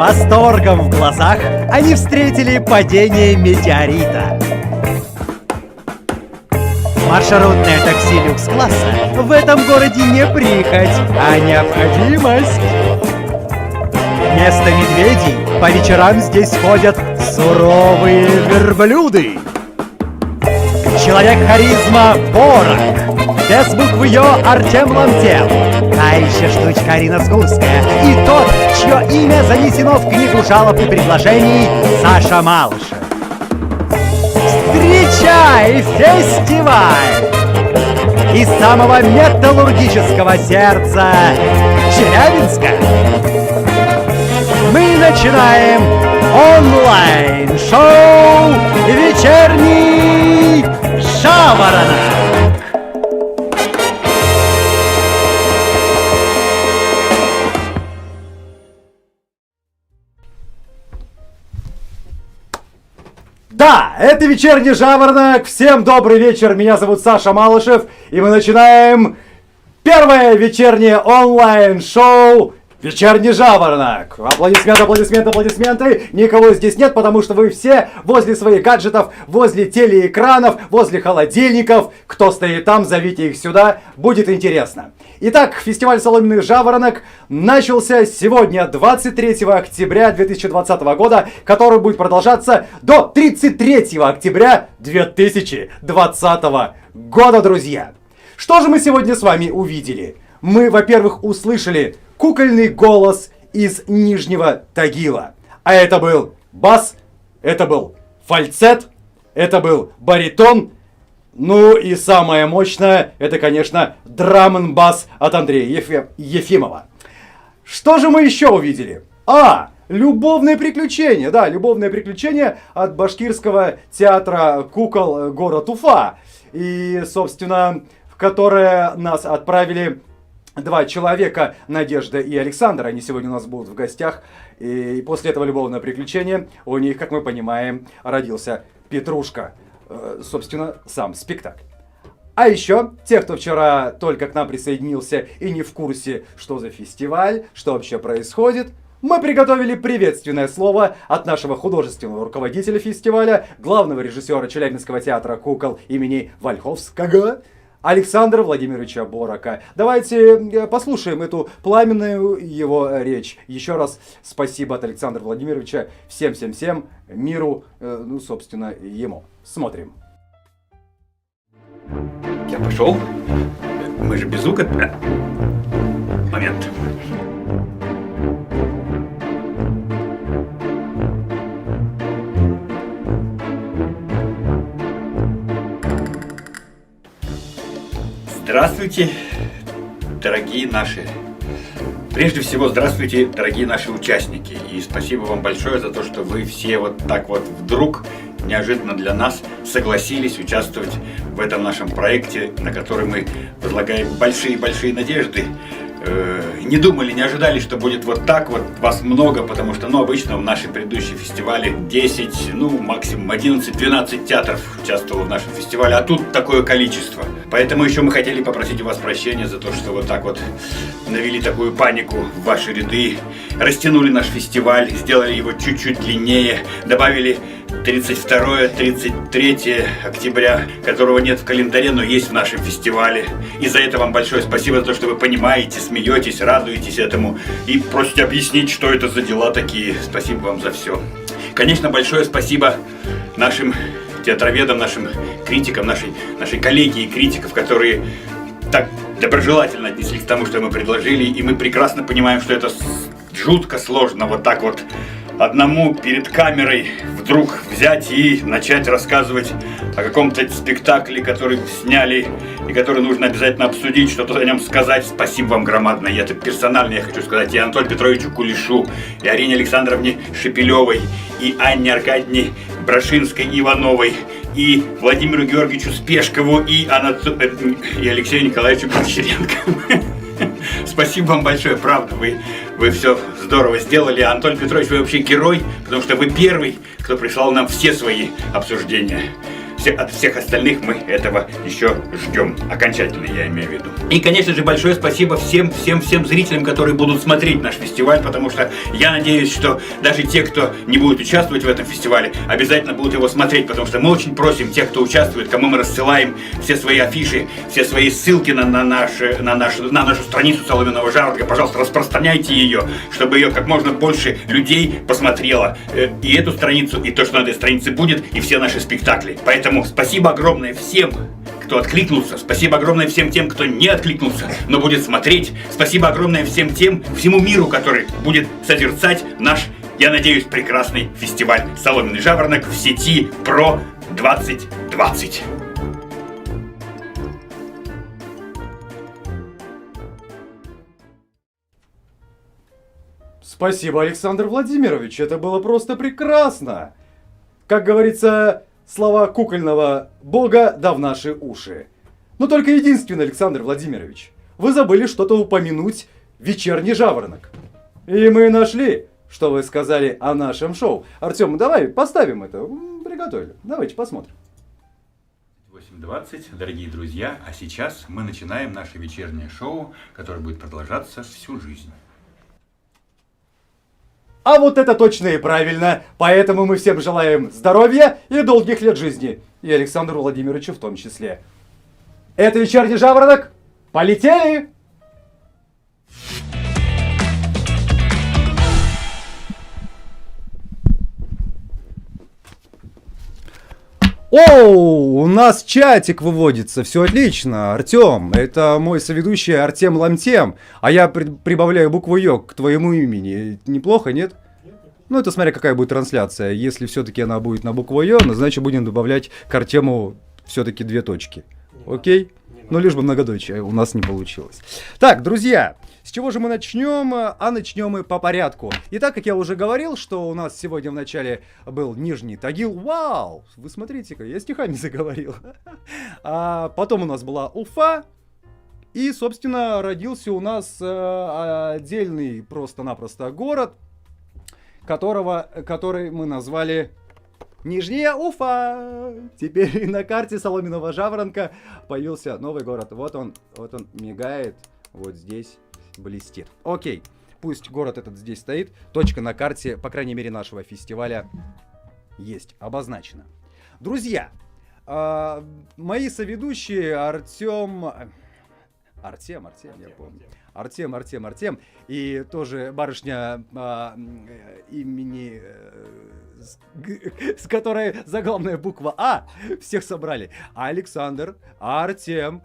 восторгом в глазах они встретили падение метеорита. Маршрутное такси люкс-класса в этом городе не прихоть, а необходимость. Вместо медведей по вечерам здесь ходят суровые верблюды. Человек-харизма Порох, без буквы Ё Артем Ломтел, а еще штучка Арина Скурская и тот, чье имя занесено в книгу жалоб и предложений, Саша Малышев. Встречай фестиваль из самого металлургического сердца Челябинска. Мы начинаем онлайн-шоу «Вечерний Жаворонок». Да, это «Вечерний Жаворонок». Всем добрый вечер, меня зовут Саша Малышев, и мы начинаем первое вечернее онлайн-шоу «Вечерний Жаворонок». Аплодисменты, аплодисменты, аплодисменты. Никого здесь нет, потому что вы все возле своих гаджетов, возле телеэкранов, возле холодильников. Кто стоит там, зовите их сюда, будет интересно. Итак, фестиваль «Соломенный жаворонок» начался сегодня, 23 октября 2020 года, который будет продолжаться до 33 октября 2020 года, друзья. Что же мы сегодня с вами увидели? Мы, во-первых, услышали кукольный голос из Нижнего Тагила. А это был бас, это был фальцет, это был баритон. Ну и самое мощное, это, конечно, драм-н-бас от Андрея Ефимова. Что же мы еще увидели? Любовное приключение. Да, любовное приключение от башкирского театра кукол город Уфа. И, собственно, в которое нас отправили два человека, Надежда и Александр. Они сегодня у нас будут в гостях. И после этого любовного приключения у них, как мы понимаем, родился Петрушка. Собственно, сам спектакль. А еще, те, кто вчера только к нам присоединился и не в курсе, что за фестиваль, что вообще происходит, мы приготовили приветственное слово от нашего художественного руководителя фестиваля, главного режиссера Челябинского театра кукол имени Вольховского, Александра Владимировича Борока. Давайте послушаем эту пламенную его речь. Еще раз спасибо от Александра Владимировича всем миру, ну, собственно, ему. Смотрим. Я пошел. Мы же без звука. Момент. Здравствуйте, дорогие наши. Прежде всего, здравствуйте, дорогие наши участники. И спасибо вам большое за то, что вы все вот так вот вдруг, неожиданно для нас, согласились участвовать в этом нашем проекте, на который мы возлагаем большие-большие надежды. Не думали, не ожидали, что будет вот так вот, вас много, потому что, обычно в нашем предыдущем фестивале 10, максимум 11-12 театров участвовало в нашем фестивале, а тут такое количество. Поэтому еще мы хотели попросить у вас прощения за то, что вот так вот навели такую панику в ваши ряды, растянули наш фестиваль, сделали его чуть-чуть длиннее, добавили 32-33 октября, которого нет в календаре, но есть в нашем фестивале. И за это вам большое спасибо, за то, что вы понимаете, смеетесь, радуетесь этому и просите объяснить, что это за дела такие. Спасибо вам за все. Конечно, большое спасибо нашим театроведам, нашим критикам, нашей коллегии критиков, которые так доброжелательно отнеслись к тому, что мы предложили. И мы прекрасно понимаем, что это жутко сложно вот так вот одному перед камерой вдруг взять и начать рассказывать о каком-то спектакле, который сняли и который нужно обязательно обсудить, что-то о нем сказать. Спасибо вам громадное. И это персонально я хочу сказать и Анатолию Петровичу Кулешу, и Арине Александровне Шепелевой, и Анне Аркадьевне Брашинской-Ивановой, и Владимиру Георгиевичу Спешкову, и Алексею Николаевичу Гончаренко. Спасибо вам большое, правда, вы все здорово сделали. Анатолий Петрович, вы вообще герой, потому что вы первый, кто прислал нам все свои обсуждения. от всех остальных мы этого еще ждем. Окончательно, я имею в виду. И, конечно же, большое спасибо всем зрителям, которые будут смотреть наш фестиваль, потому что я надеюсь, что даже те, кто не будет участвовать в этом фестивале, обязательно будут его смотреть, потому что мы очень просим тех, кто участвует, кому мы рассылаем все свои афиши, все свои ссылки на нашу страницу Соломенного жаворонка, пожалуйста, распространяйте ее, чтобы ее как можно больше людей посмотрело и эту страницу, и то, что на этой странице будет, и все наши спектакли. Поэтому спасибо огромное всем, кто откликнулся. Спасибо огромное всем тем, кто не откликнулся, но будет смотреть. Спасибо огромное всему миру, который будет созерцать наш, я надеюсь, прекрасный фестиваль «Соломенный жаворонок» в сети Pro 2020. Спасибо, Александр Владимирович, это было просто прекрасно. Как говорится, слова кукольного бога да в наши уши. Но только единственное, Александр Владимирович, вы забыли что-то упомянуть «Вечерний жаворонок». И мы нашли, что вы сказали о нашем шоу. Артем, давай поставим это. Приготовили. Давайте посмотрим. 8:20, дорогие друзья, а сейчас мы начинаем наше вечернее шоу, которое будет продолжаться всю жизнь. А вот это точно и правильно. Поэтому мы всем желаем здоровья и долгих лет жизни. И Александру Владимировичу в том числе. Это «Вечерний жаворонок». Полетели! Оу, у нас чатик выводится, все отлично, Артем, это мой соведущий Артем Ламтем, а я прибавляю букву Ё к твоему имени, неплохо, нет? Ну, это смотря какая будет трансляция, если все-таки она будет на букву Ё, ну, значит будем добавлять к Артему все-таки 2 точки, окей? Ну, лишь бы многодочие у нас не получилось. Так, друзья, с чего же мы начнем? А начнем мы по порядку. Итак, как я уже говорил, что у нас сегодня в начале был Нижний Тагил. Вау! Вы смотрите-ка, я стихами заговорил. А потом у нас была Уфа. И, собственно, родился у нас отдельный просто-напросто город, который мы назвали Нижняя Уфа. Теперь на карте Соломенного жаворонка появился новый город. Вот он мигает, вот здесь блестит. Окей, пусть город этот здесь стоит. Точка на карте, по крайней мере, нашего фестиваля есть, обозначена. Друзья, мои соведущие Артем, я помню. Артем. И тоже барышня имени, с которой заглавная буква А, всех собрали. Александр, Артем,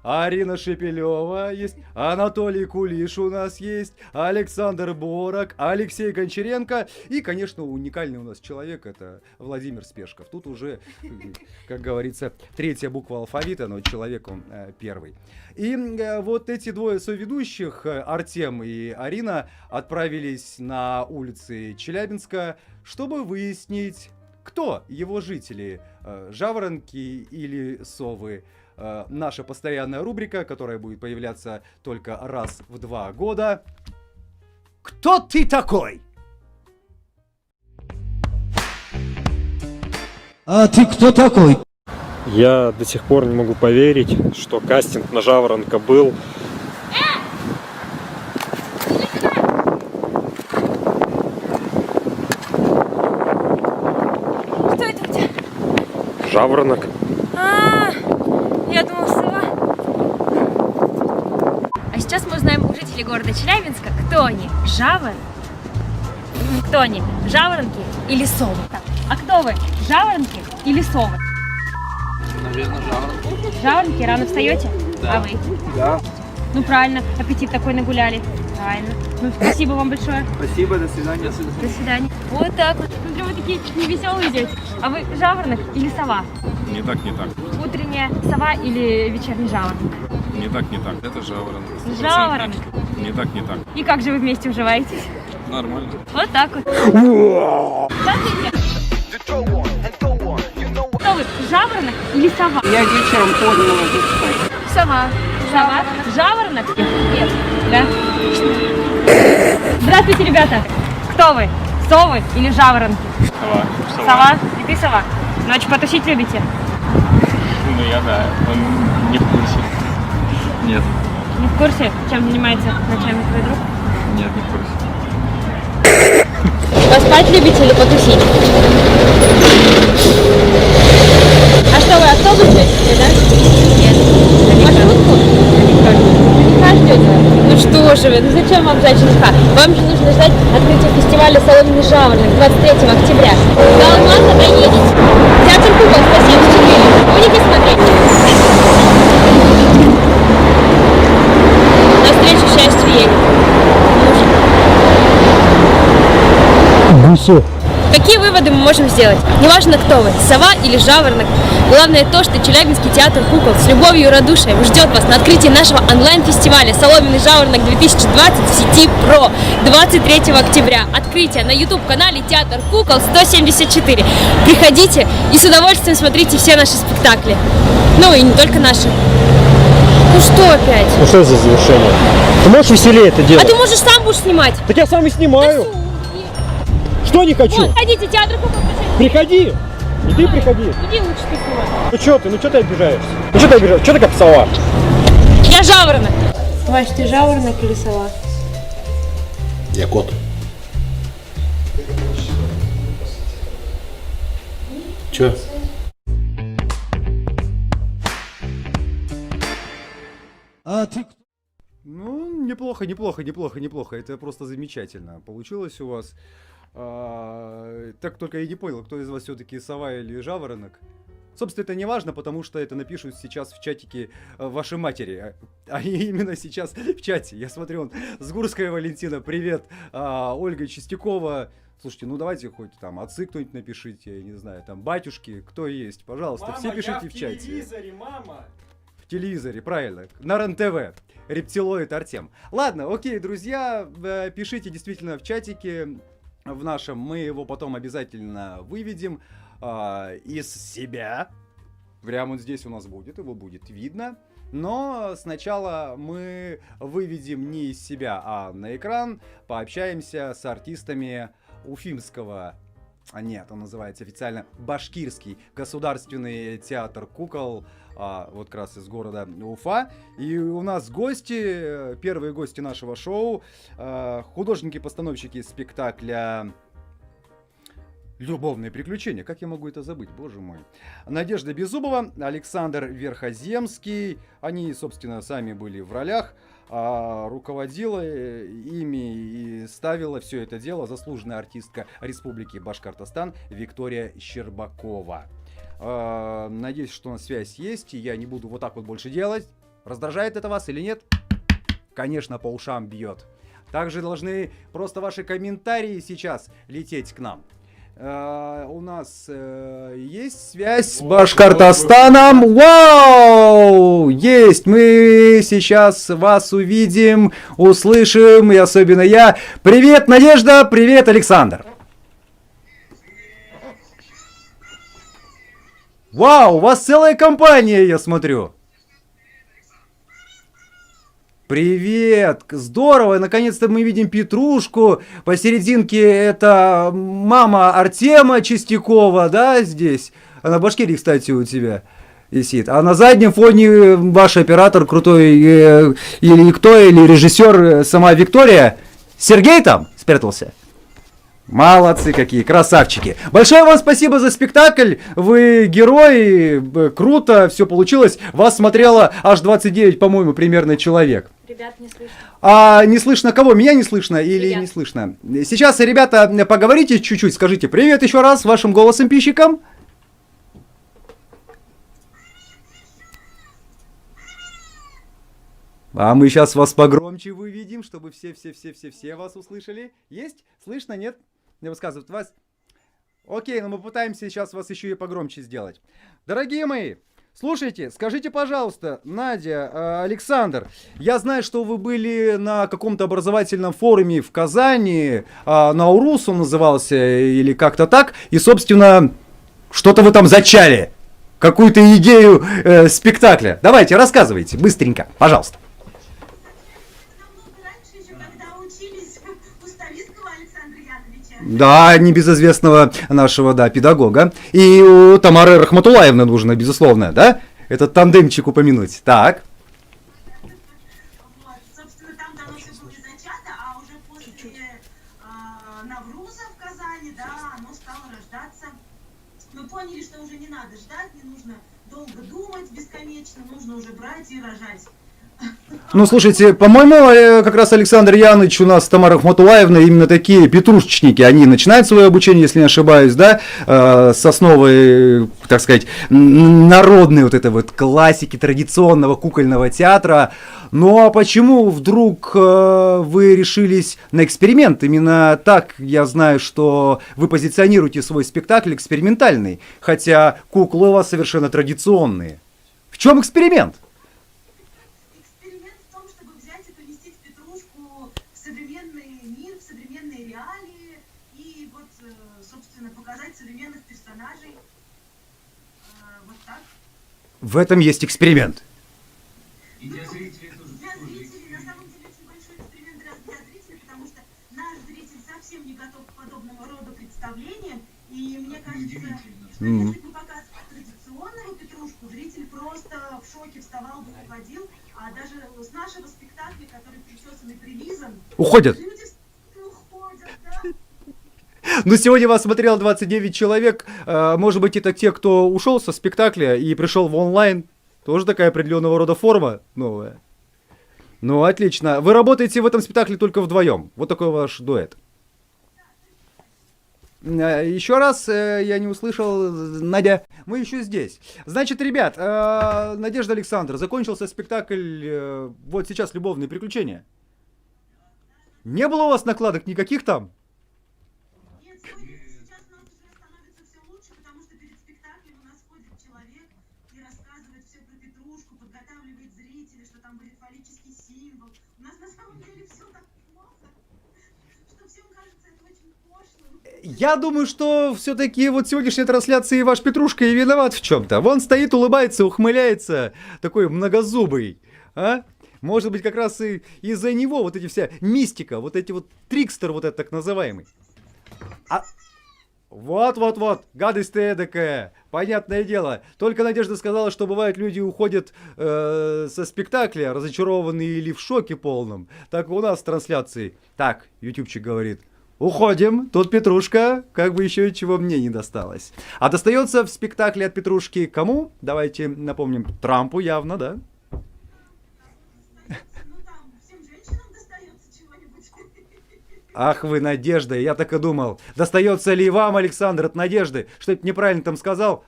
Арина Шепелева есть, Анатолий Кулиш у нас есть, Александр Борок, Алексей Гончаренко и, конечно, уникальный у нас человек, это Владимир Спешков. Тут уже, как говорится, 3-я буква алфавита, но человек он первый. И вот эти двое соведущих, Артем и Арина, отправились на улицы Челябинска, чтобы выяснить, кто его жители, жаворонки или совы. Наша постоянная рубрика, которая будет появляться только раз в 2 года. Кто ты такой? А ты кто такой? Я до сих пор не могу поверить, что кастинг на жаворонка был. Что это у тебя? Жаворонок. Я думала, сова. А сейчас мы узнаем у жителей города Челябинска, кто они, кто они, жаворонки или совы. Так, а кто вы, жаворонки или совы? Наверное, жаворонки. Жаворонки, рано встаете? Да. А вы? Да. Ну правильно, аппетит такой нагуляли. Правильно. Ну спасибо вам большое. Спасибо, до свидания. До свидания. Вот так вот. Смотрю, вы такие невеселые дети. А вы жаворонок или сова? Не так. Утренняя сова или вечерний жаворонок? Не так. Это жаворонок. Жаворонок. Не так. И как же вы вместе уживаетесь? Нормально. Вот так вот. Смотрите. Кто вы, жаворонок или сова? Я вечером поздно ложусь спать. Сова. Сова? Жаворонок? Нет. Да? Здравствуйте, ребята. Кто вы? Совы или жаворонки? Сова. Сова? И ты сова? Значит, потусить любите? Ну, я да, он не в курсе. Нет, Не в курсе, чем занимается ночами твой друг? нет, не в курсе. Поспать любите или потусить? А что, вы автобус ждете, да? Нет. Маршрутку? Жениха ждете? Ну что же вы, ну зачем вам ждать жениха? Вам же нужно ждать открытия фестиваля «Соломенный жаворонок» 23 октября. До Алмата доедете. Театр кукол 174. Будете смотреть? На встречу счастью едет. Какие выводы мы можем сделать? Неважно, кто вы, сова или жаворонок. Главное то, что Челябинский театр кукол с любовью и радушием ждет вас на открытии нашего онлайн-фестиваля «Соломенный жаворонок 2020» в сети ПРО 23 октября. Открытие на YouTube-канале «Театр кукол 174». Приходите и с удовольствием смотрите все наши спектакли. Ну и не только наши. Ну что опять? Ну что за завершение? Ты можешь веселее это А делать? ты можешь сам будешь снимать? Так я сам и снимаю. Что не хочу? Вот, ходите, театр кукол 174. Приходи. И ты приходи. Иди лучше ты снимай. Ну что ты обижаешься? Ну что ты обижаешься? Что ты как сова? Я жаворонок. Вась, ты жаворонок или сова? Я кот. Чё? А ты кто? Ну, неплохо, неплохо, неплохо, неплохо. Это просто замечательно. Получилось у вас. Так только я не понял, кто из вас все-таки сова или жаворонок. Собственно, это не важно, потому что это напишут сейчас в чатике вашей матери. Они именно сейчас в чате. Я смотрю, он Сгурская Валентина, привет. Ольга Чистякова. Слушайте, ну давайте хоть там отцы кто-нибудь напишите, я не знаю, там батюшки, кто есть, пожалуйста, Мама, все пишите я в в чате. телевизоре, мама. В телевизоре, правильно. На РЕН-ТВ. Рептилоид Артем. Ладно, окей, друзья, пишите действительно в чатике в нашем. Мы его потом обязательно выведем из себя. Прямо вот здесь у нас будет, его будет видно. Но сначала мы выведем не из себя, а на экран. Пообщаемся с артистами Уфимского... нет, он называется официально Башкирский государственный театр кукол. Вот как раз из города Уфа. И у нас гости, первые гости нашего шоу, художники-постановщики спектакля «Любовные приключения». Как я могу это забыть, боже мой. Надежда Беззубова, Александр Верхоземский. Они, собственно, сами были в ролях. Руководила ими и ставила все это дело заслуженная артистка Республики Башкортостан Виктория Щербакова. Надеюсь, что у нас связь есть, и я не буду вот так вот больше делать. Раздражает это вас или нет? Конечно, по ушам бьет. Также должны просто ваши комментарии сейчас лететь к нам. У нас есть связь с Башкортостаном. Вау! Есть! Мы сейчас вас увидим, услышим, и особенно я. Привет, Надежда! Привет, Александр! Вау, у вас целая компания, я смотрю. Привет, здорово, наконец-то мы видим Петрушку. Посерединке это мама Артема Чистякова, да, здесь. Она в Башкирии, кстати, у тебя висит. А на заднем фоне ваш оператор крутой, или кто, или режиссер, сама Виктория. Сергей там спрятался? Молодцы какие, красавчики. Большое вам спасибо за спектакль. Вы герои, круто все получилось. Вас смотрело аж 29, по-моему, примерно человек. Ребят, не слышно. А не слышно кого? Меня не слышно или Ребят. не слышно? Сейчас, ребята, поговорите чуть-чуть, скажите привет еще раз вашим голосом пищикам. А мы сейчас вас погромче выведем, чтобы все вас услышали. Есть? Слышно? Нет? Не высказывают вас. Окей, но мы пытаемся сейчас вас еще и погромче сделать. Дорогие мои, слушайте, скажите, пожалуйста, Надя, Александр, я знаю, что вы были на каком-то образовательном форуме в Казани, Наурус он назывался, или как-то так, и, собственно, что-то вы там зачали, какую-то идею спектакля. Давайте, рассказывайте, быстренько, пожалуйста. когда учились у Ставицкого Александра Яновича. Да, небезызвестного нашего, да, педагога. И у Тамары Рахматулаевны нужно, безусловно, да? Этот тандемчик упомянуть. Так. Вот, собственно, там давно все было зачато, а уже после Навруза в Казани, да, оно стало рождаться. Мы поняли, что уже не надо ждать, не нужно долго думать бесконечно, нужно уже брать и рожать. Ну, слушайте, по-моему, как раз Александр Яныч у нас, Тамара Ахматулаевна, именно такие петрушечники, они начинают свое обучение, если не ошибаюсь, да, с основы, так сказать, народной вот этой вот классики, традиционного кукольного театра. Ну, а почему вдруг вы решились на эксперимент? Именно так я знаю, что вы позиционируете свой спектакль экспериментальный, хотя куклы у вас совершенно традиционные. В чем эксперимент? Эксперимент в том, чтобы взять и поместить Петрушку в современный мир, в современные реалии и вот, собственно, показать современных персонажей. Вот так. В этом есть эксперимент. Для зрителей, на самом деле, очень большой эксперимент для зрителей, потому что наш зритель совсем не готов к подобного рода представлениям, и мне кажется, что если бы показывали традиционного Петрушку, зритель просто в шоке вставал бы и уходил, а даже с нашего спектакля, который причесан и прилизан, Уходят. люди уходят, да? Ну, сегодня вас смотрело 29 человек. Может быть, это те, кто ушел со спектакля и пришел в онлайн. Тоже такая определенного рода форма новая. Ну, отлично. Вы работаете в этом спектакле только вдвоем. Вот такой ваш дуэт. Еще раз, я не услышал, Надя, мы еще здесь. Значит, ребят, Надежда Александровна, закончился спектакль, вот сейчас «Любовные приключения». Не было у вас накладок никаких там? Нет, сейчас у нас уже становится все лучше, потому что перед спектаклем у нас ходит человек и рассказывает все про Петрушку, подготавливает зрителей, что там будет фаллический символ. У нас на самом деле все так плохо, что всем кажется это очень пошлым. Я думаю, что все-таки вот сегодняшняя трансляция ваш Петрушка и виноват в чем-то. Вон стоит, улыбается, ухмыляется, такой многозубый, а? Может быть, как раз и из-за него вот эти вся мистика, вот эти вот трикстер вот этот так называемый. А... Вот, гадость ты эдакая, понятное дело. Только Надежда сказала, что бывает люди уходят со спектакля, разочарованные или в шоке полном. Так у нас в трансляции. Так, ютубчик говорит. Уходим, тут Петрушка, как бы еще чего мне не досталось. А достается в спектакле от Петрушки кому? Давайте напомним, Трампу явно, да? Ну там всем женщинам достается чего-нибудь. Ах вы, Надежда, я так и думал. Достается ли и вам, Александр, от Надежды? Что-то неправильно там сказал?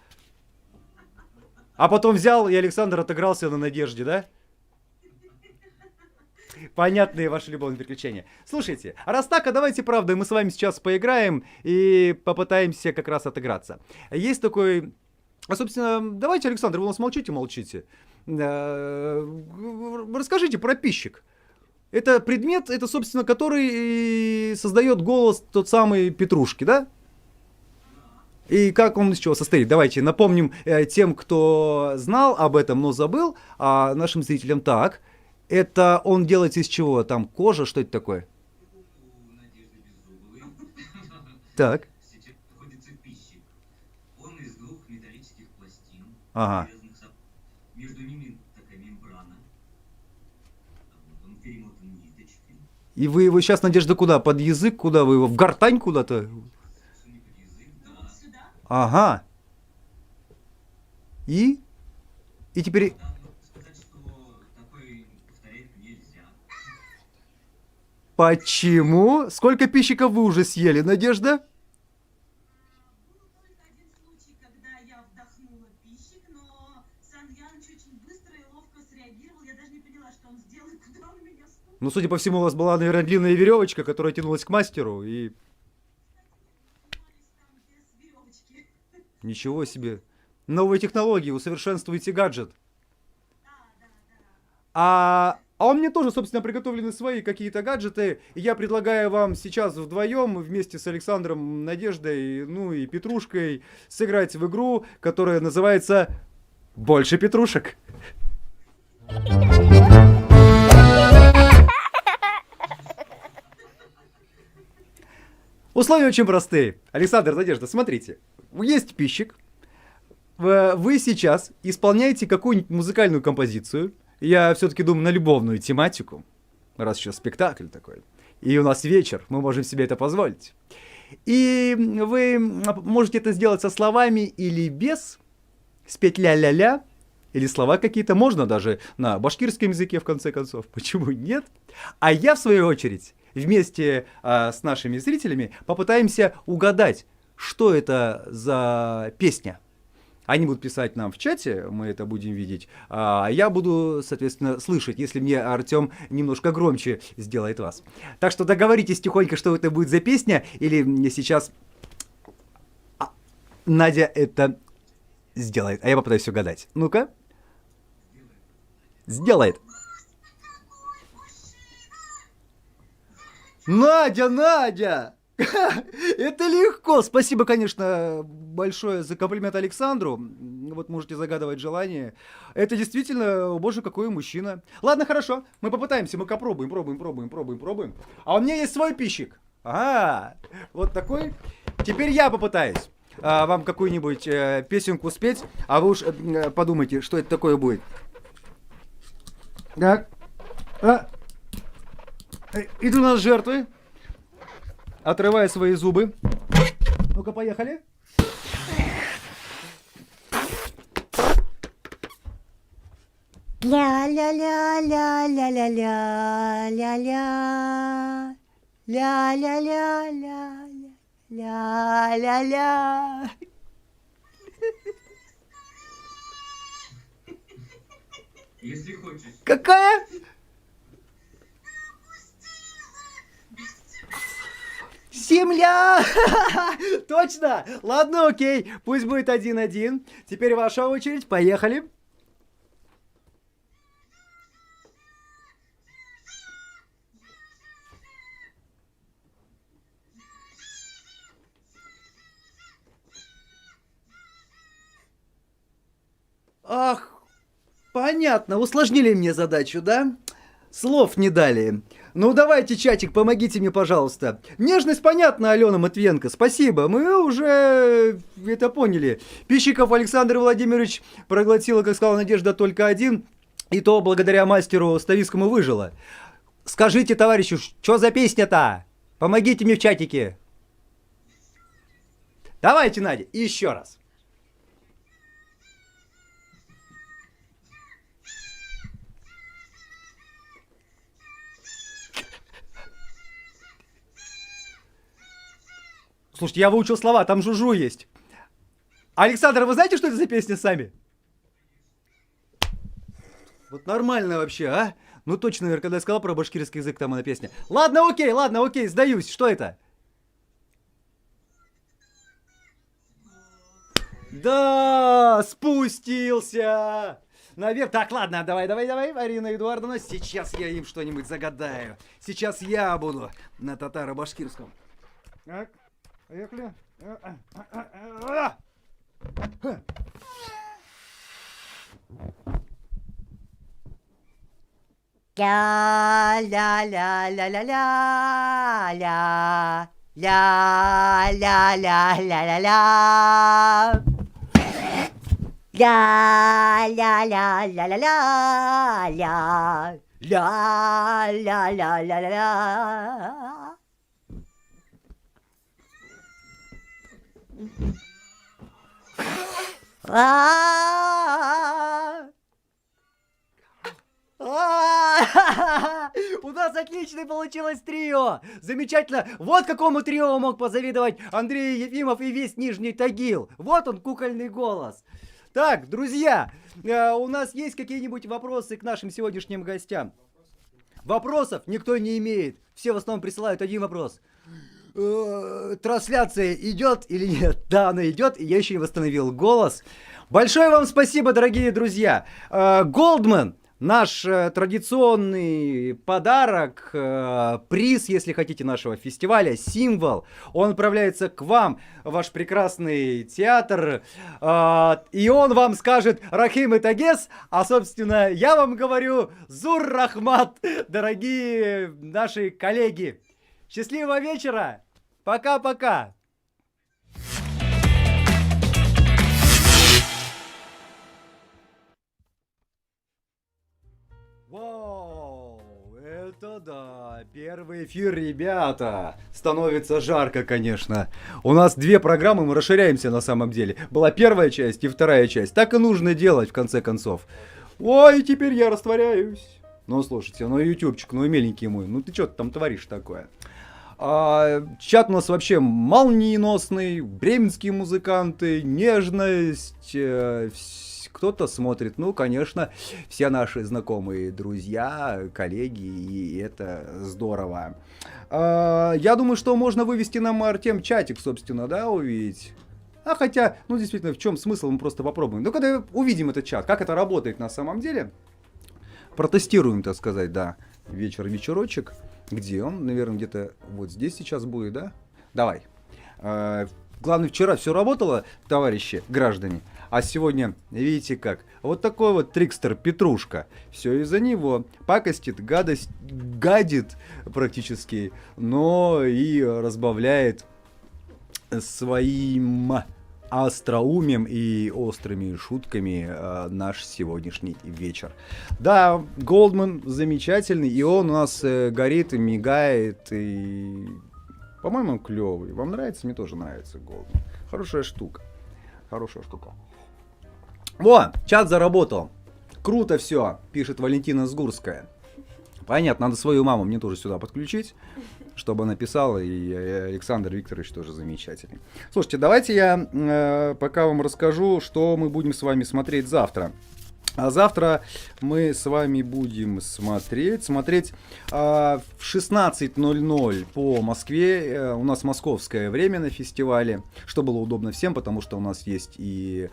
А потом взял, и Александр отыгрался на Надежде, да? Понятные ваши любовные приключения. Слушайте, а раз так, а давайте, правда, мы с вами сейчас поиграем и попытаемся как раз отыграться. Есть такой... А, собственно, давайте, Александр, вы у нас молчите. Расскажите про пищик. Это предмет, это, собственно, который создает голос тот самый Петрушки, да? И как он из чего состоит? Давайте напомним тем, кто знал об этом, но забыл, а нашим зрителям так. Это он делается из чего? Там кожа, что это такое? Так. Сейчас находится пищик. Он из двух металлических пластин, Ага. между ними такая мембрана. Вот он перемотан ниточкой. И вы его сейчас, Надежда, куда? Под язык? Куда вы его? В гортань куда-то? Суни под язык, да. Сюда. Ага. И теперь... Да, но сказать, что такой повторять нельзя. Почему? Сколько пищиков вы уже съели, Надежда? Был только один случай, когда я вдохнула пищик, но Сан Яныч очень быстро и ловко среагировал. Я даже не поняла, что он сделал и куда он меня стукнул. Ну, судя по всему, у вас была, наверное, длинная веревочка, которая тянулась к мастеру, и... Там без веревочки. Ничего себе. Новые технологии, усовершенствуете гаджет. А у меня тоже, собственно, приготовлены свои какие-то гаджеты. И я предлагаю вам сейчас вдвоем вместе с Александром, Надеждой, ну и Петрушкой сыграть в игру, которая называется «Больше Условия очень простые. Александр, Надежда, смотрите. Есть пищик. Вы сейчас исполняете какую-нибудь музыкальную композицию. Я все-таки думаю на любовную тематику. Раз сейчас спектакль такой. И у нас вечер, мы можем себе это позволить. И вы можете это сделать со словами или без. Спеть ля-ля-ля. Или слова какие-то. Можно даже на башкирском языке, в конце концов. Почему нет? А я, в свою очередь, вместе с нашими зрителями попытаемся угадать, что это за песня. Они будут писать нам в чате, мы это будем видеть, а я буду, соответственно, слышать, если мне Артем немножко громче сделает вас. Так что договоритесь тихонько, что это будет за песня, или мне сейчас Надя это сделает, а я попытаюсь угадать. Ну-ка. Сделает. Надя, Надя! Это легко. Спасибо, конечно, большое за комплимент Александру. Вот можете загадывать желание. Это действительно, боже, какой мужчина. Ладно, хорошо. Мы попытаемся, мы пробуем. А у меня есть свой пищик. Ага, вот такой. Теперь я попытаюсь вам какую-нибудь песенку спеть, а вы уж подумайте, что это такое будет. Так. Иду на жертвы. Отрывая свои зубы. Ну-ка, поехали. Ля-ля-ля-ля-ля-ля-ля-ля. Ля-ля-ля-ля-ля-ля-ля. Если хочешь. Какая? Земля! Точно! Ладно, окей. Пусть будет 1-1. Теперь ваша очередь. Поехали. Ах, понятно. Усложнили мне задачу, да? Слов не дали. Ну давайте, чатик, помогите мне, пожалуйста. Нежность понятна, Алена Матвенко, спасибо. Мы уже это поняли. Пищиков Александр Владимирович проглотила, как сказала Надежда, только один. И то благодаря мастеру Ставицкому выжила. Скажите, товарищу, что за песня-то? Помогите мне в чатике. Давайте, Надя, еще раз. Слушайте, я выучил слова, там жужу есть. Александр, вы знаете, что это за песня сами? Вот нормально вообще, а? Ну точно, наверное, когда я сказал про башкирский язык, там она песня. Ладно, окей, сдаюсь. Что это? Да, спустился. Наверх. Так, ладно, давай, Арина Эдуардовна. Сейчас я им что-нибудь загадаю. Сейчас я буду на татаро-башкирском. Так. Поехали. Ля-ля-ля-ля-ля-ля. Ля-ля-ля-ля-ля-ля. Ля-ля-ля-ля-ля-ля. Ля-ля-ля-ля-ля-ля. У нас отличное получилось трио! Замечательно! Вот какому трио мог позавидовать Андрей Ефимов и весь Нижний Тагил. Вот он, кукольный голос. Так, друзья, у нас есть какие-нибудь вопросы к нашим сегодняшним гостям? Вопросов никто не имеет. Все в основном присылают один вопрос. Трансляция идет или нет? Да, она идет, и я еще не восстановил голос. Большое вам спасибо, дорогие друзья. Голдман, наш традиционный подарок, приз, если хотите, нашего фестиваля, символ, он отправляется к вам, ваш прекрасный театр, и он вам скажет Рахим и Тагес, а, собственно, я вам говорю Зур Рахмат, дорогие наши коллеги. Счастливого вечера! Пока-пока. Вау, это да, первый эфир, ребята. Становится жарко, конечно. У нас 2 программы, мы расширяемся на самом деле. Была первая часть и вторая часть. Так и нужно делать, в конце концов. Ой, теперь я растворяюсь. Ну, слушайте, ну, ютубчик, ну, миленький мой, ну, ты что там творишь такое? Чат у нас вообще молниеносный, бременские музыканты, нежность, кто-то смотрит, ну, конечно, все наши знакомые, друзья, коллеги, и это здорово. Я думаю, что можно вывести нам, Артем, чатик, собственно, да, увидеть. Хотя, ну, действительно, в чем смысл, мы просто попробуем. Ну, когда увидим этот чат, как это работает на самом деле, протестируем, так сказать, да, вечерочек. Где он? Наверное, где-то вот здесь сейчас будет, да? Давай. Главное, вчера все работало, товарищи, граждане. А сегодня, видите как, вот такой вот трикстер Петрушка. Все из-за него. Пакостит, гадит практически, но и разбавляет своим остроумием и острыми шутками наш сегодняшний вечер. Да, Голдман замечательный, и он у нас горит и мигает, и, по-моему, клевый. Вам нравится? Мне тоже нравится Голдман. Хорошая штука. Хорошая штука. Во, чат заработал. Круто все, пишет Валентина Сгурская. Понятно, надо свою маму мне тоже сюда подключить, чтобы она писала, и Александр Викторович тоже замечательный. Слушайте, давайте я пока вам расскажу, что мы будем с вами смотреть завтра. А завтра мы с вами будем смотреть в 16:00 по Москве. У нас московское время на фестивале, что было удобно всем, потому что у нас есть и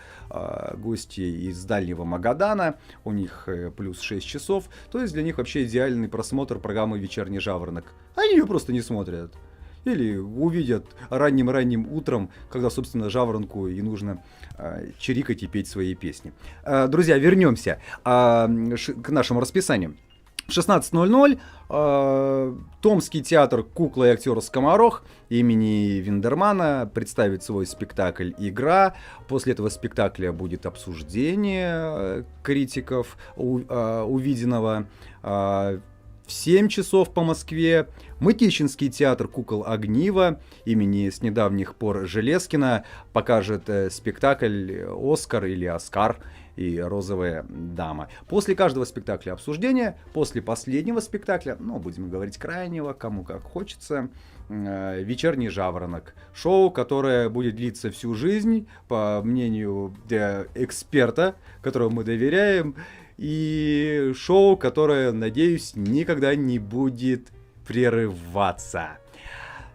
гости из дальнего Магадана, у них плюс 6 часов, то есть для них вообще идеальный просмотр программы «Вечерний жаворонок». Они ее просто не смотрят. Или увидят ранним утром, когда, собственно, жаворонку и нужно чирикать и петь свои песни. Друзья, вернемся к нашему расписанию. В 16:00 Томский театр «Кукла и актер Скоморох» имени Виндермана представит свой спектакль «Игра». После этого спектакля будет обсуждение критиков увиденного. В 7 часов по Москве Мытищинский театр «Кукол Огнива» имени с недавних пор Железкина покажет спектакль «Оскар» или «Оскар» и «Розовая дама». После каждого спектакля обсуждение, после последнего спектакля, ну, будем говорить крайнего, кому как хочется, «Вечерний жаворонок». Шоу, которое будет длиться всю жизнь, по мнению эксперта, которому мы доверяем. И шоу, которое, надеюсь, никогда не будет прерываться.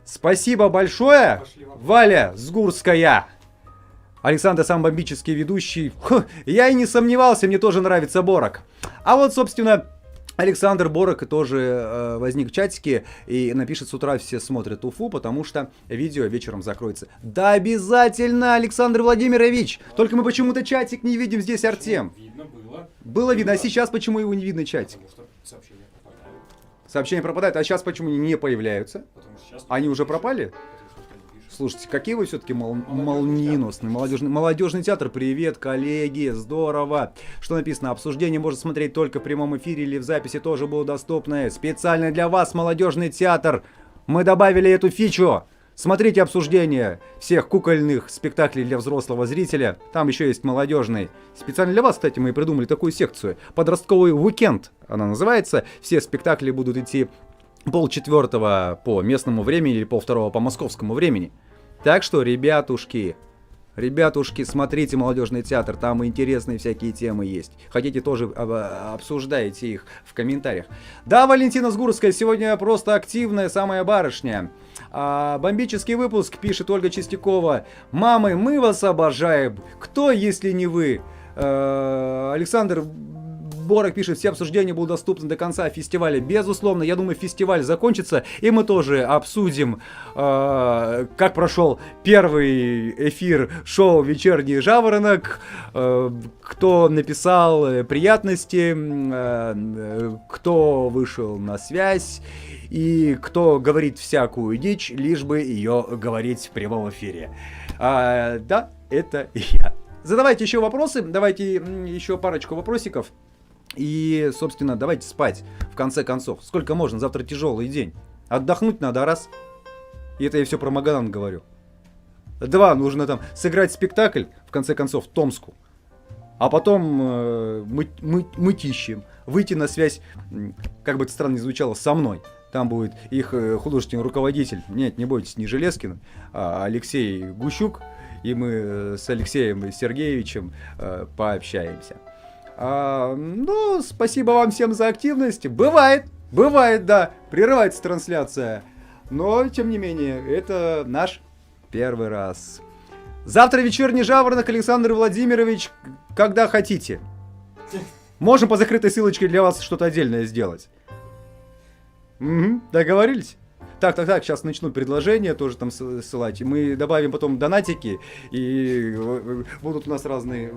Спасибо большое, Валя Сгурская. Александр сам бомбический ведущий. Я и не сомневался, мне тоже нравится Борок. А вот, собственно, Александр Борок тоже возник в чатике и напишет: с утра все смотрят Уфу, потому что видео вечером закроется. Да обязательно, Александр Владимирович! Только мы почему-то чатик не видим здесь, Артем. Видно было. Было видно, а сейчас почему его не видно, чатик? Потому что сообщения пропадают. Сообщения пропадают, а сейчас почему не появляются? Потому что сейчас Они уже пропали? Слушайте, какие вы все-таки молниеносные. Молодежный театр, привет, коллеги, здорово. Что написано? Обсуждение можно смотреть только в прямом эфире или в записи тоже будут доступны. Специально для вас, молодежный театр, мы добавили эту фичу. Смотрите обсуждение всех кукольных спектаклей для взрослого зрителя. Там еще есть молодежный. Специально для вас, кстати, мы придумали такую секцию. Подростковый уикенд она называется. Все спектакли будут идти 3:30 по местному времени или 2:30 по московскому времени. Так что, ребятушки, смотрите молодежный театр, там интересные всякие темы есть. Хотите, тоже обсуждайте их в комментариях. Да, Валентина Сгурская сегодня просто активная, самая барышня. Бомбический выпуск, пишет Ольга Чистякова. Мамы, мы вас обожаем. Кто, если не вы? Александр сборах, пишет, все обсуждения будут доступны до конца фестиваля. Безусловно, я думаю, фестиваль закончится, и мы тоже обсудим, как прошел первый эфир шоу «Вечерний жаворонок», кто написал приятности, кто вышел на связь и кто говорит всякую дичь, лишь бы ее говорить в прямом эфире. Да, это я. Задавайте еще вопросы, давайте еще парочку вопросиков. И, собственно, давайте спать, в конце концов. Сколько можно, завтра тяжелый день. Отдохнуть надо, раз. И это я все про Магадан говорю. 2, нужно там сыграть спектакль, в конце концов, в Томску. А потом мытищем, выйти на связь, как бы это странно ни звучало, со мной. Там будет их художественный руководитель, нет, не бойтесь, не Железкин, а Алексей Гущук. И мы с Алексеем Сергеевичем пообщаемся. Ну, спасибо вам всем за активность. Бывает, да, прерывается трансляция. Но, тем не менее, это наш первый раз. Завтра вечерний жаворонок, Александр Владимирович, когда хотите. Можем по закрытой ссылочке для вас что-то отдельное сделать. Угу, договорились? Так, сейчас начну предложения тоже там ссылать. Мы добавим потом донатики, и будут у нас разные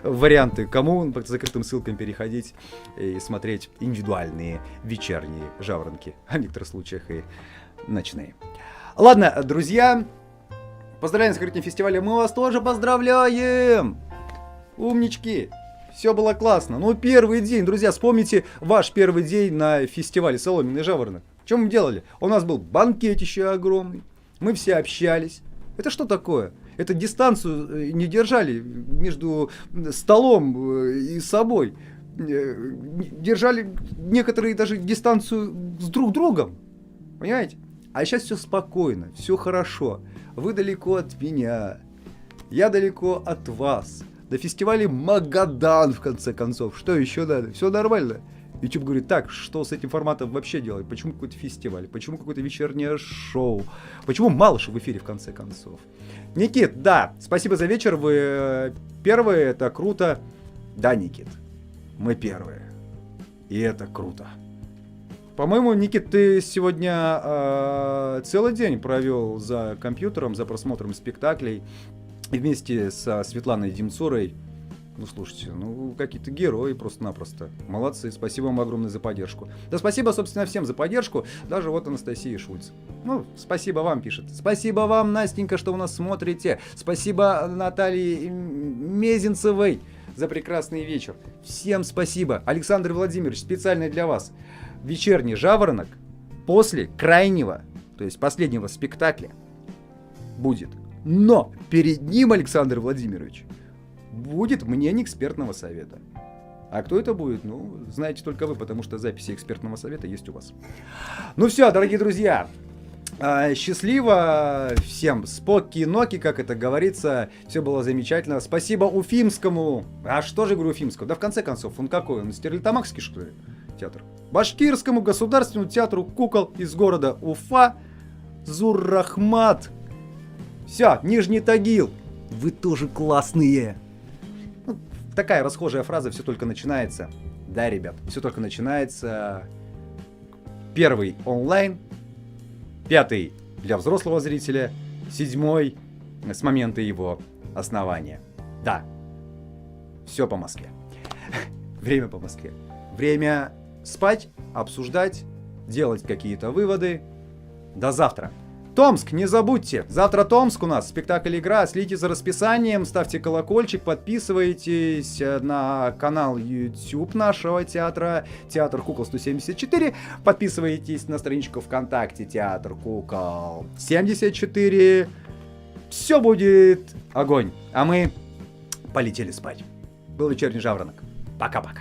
варианты, кому по закрытым ссылкам переходить и смотреть индивидуальные вечерние жаворонки, а в некоторых случаях и ночные. Ладно, друзья, поздравляем с открытием фестиваля, мы вас тоже поздравляем! Умнички! Все было классно. Ну, первый день, друзья, вспомните ваш первый день на фестивале «Соломенный жаворонок». Что мы делали? У нас был банкетище огромный, мы все общались. Это что такое? Это дистанцию не держали между столом и собой. Держали некоторые даже дистанцию с друг другом. Понимаете? А сейчас все спокойно, все хорошо. Вы далеко от меня, я далеко от вас. До фестиваля Магадан, в конце концов. Что еще надо? Все нормально. YouTube говорит, так, что с этим форматом вообще делать? Почему какой-то фестиваль? Почему какое-то вечернее шоу? Почему Малышев в эфире, в конце концов? Никит, да, спасибо за вечер, вы первые, это круто. Да, Никит, мы первые. И это круто. По-моему, Никит, ты сегодня целый день провел за компьютером, за просмотром спектаклей. И вместе со Светланой Демцурой. Ну, слушайте, ну, какие-то герои просто-напросто. Молодцы, спасибо вам огромное за поддержку. Да спасибо, собственно, всем за поддержку. Даже вот Анастасия Шульц. Ну, спасибо вам, пишет. Спасибо вам, Настенька, что вы нас смотрите. Спасибо Наталье Мезенцевой за прекрасный вечер. Всем спасибо. Александр Владимирович, специально для вас. Вечерний жаворонок после крайнего, то есть последнего спектакля будет. Но перед ним, Александр Владимирович, будет мнение экспертного совета. А кто это будет? Ну, знаете только вы, потому что записи экспертного совета есть у вас. Ну все, дорогие друзья, счастливо всем, споки-ноки, как это говорится, все было замечательно. Спасибо Уфимскому. А что же говорю Уфимскому? Да в конце концов, он какой? Он Стерлитамакский, что ли, театр? Башкирскому государственному театру кукол из города Уфа. Зуррахмат. Все, Нижний Тагил. Вы тоже классные. Ну, такая расхожая фраза, все только начинается. Да, ребят, все только начинается. Первый онлайн, 5 для взрослого зрителя, 7 с момента его основания. Да, все по Москве. Время по Москве. Время спать, обсуждать, делать какие-то выводы. До завтра. Томск, не забудьте, завтра Томск у нас, спектакль «Игра», следите за расписанием, ставьте колокольчик, подписывайтесь на канал YouTube нашего театра, Театр Кукол 174, подписывайтесь на страничку ВКонтакте Театр Кукол 74, все будет огонь, а мы полетели спать. Был вечерний жаворонок, пока-пока.